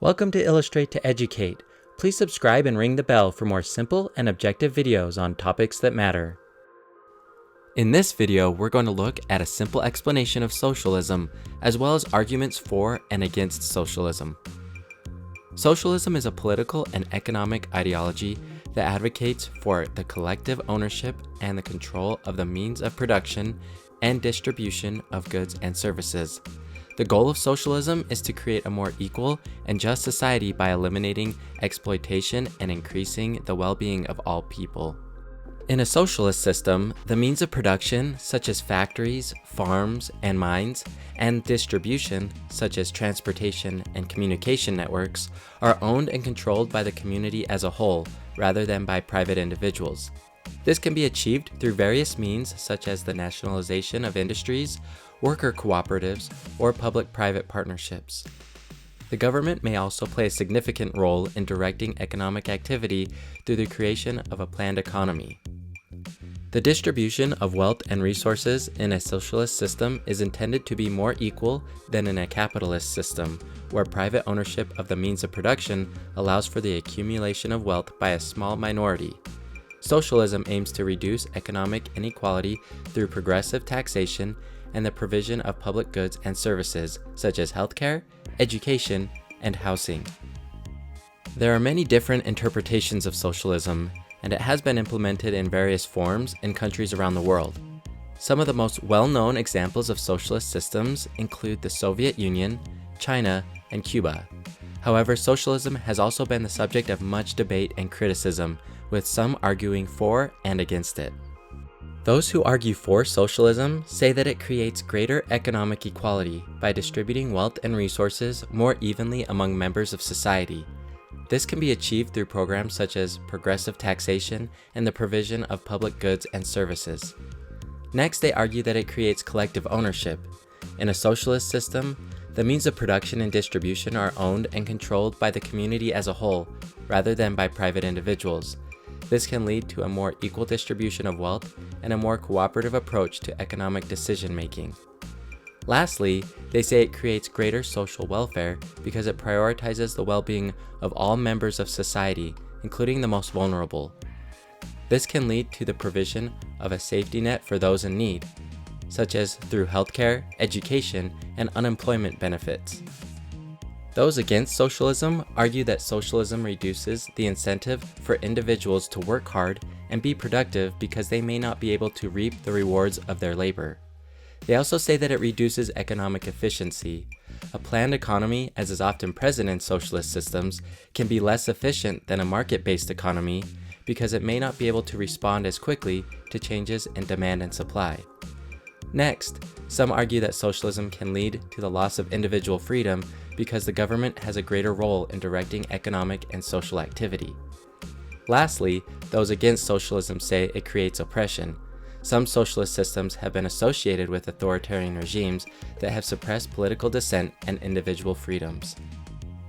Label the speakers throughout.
Speaker 1: Welcome to Illustrate to Educate. Please subscribe and ring the bell for more simple and objective videos on topics that matter. In this video, we're going to look at a simple explanation of socialism, as well as arguments for and against socialism. Socialism is a political and economic ideology that advocates for the collective ownership and the control of the means of production and distribution of goods and services. The goal of socialism is to create a more equal and just society by eliminating exploitation and increasing the well-being of all people. In a socialist system, the means of production, such as factories, farms, and mines, and distribution, such as transportation and communication networks, are owned and controlled by the community as a whole, rather than by private individuals. This can be achieved through various means, such as the nationalization of industries, worker cooperatives, or public-private partnerships. The government may also play a significant role in directing economic activity through the creation of a planned economy. The distribution of wealth and resources in a socialist system is intended to be more equal than in a capitalist system, where private ownership of the means of production allows for the accumulation of wealth by a small minority. Socialism aims to reduce economic inequality through progressive taxation and the provision of public goods and services, such as healthcare, education, and housing. There are many different interpretations of socialism, and it has been implemented in various forms in countries around the world. Some of the most well-known examples of socialist systems include the Soviet Union, China, and Cuba. However, socialism has also been the subject of much debate and criticism, with some arguing for and against it. Those who argue for socialism say that it creates greater economic equality by distributing wealth and resources more evenly among members of society. This can be achieved through programs such as progressive taxation and the provision of public goods and services. Next, they argue that it creates collective ownership. In a socialist system, the means of production and distribution are owned and controlled by the community as a whole, rather than by private individuals. This can lead to a more equal distribution of wealth and a more cooperative approach to economic decision-making. Lastly, they say it creates greater social welfare because it prioritizes the well-being of all members of society, including the most vulnerable. This can lead to the provision of a safety net for those in need, such as through healthcare, education, and unemployment benefits. Those against socialism argue that socialism reduces the incentive for individuals to work hard and be productive because they may not be able to reap the rewards of their labor. They also say that it reduces economic efficiency. A planned economy, as is often present in socialist systems, can be less efficient than a market-based economy because it may not be able to respond as quickly to changes in demand and supply. Next, some argue that socialism can lead to the loss of individual freedom because the government has a greater role in directing economic and social activity. Lastly, those against socialism say it creates oppression. Some socialist systems have been associated with authoritarian regimes that have suppressed political dissent and individual freedoms.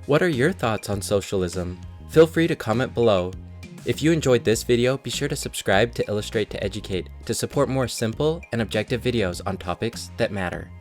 Speaker 1: What are your thoughts on socialism? Feel free to comment below. If you enjoyed this video, be sure to subscribe to Illustrate to Educate to support more simple and objective videos on topics that matter.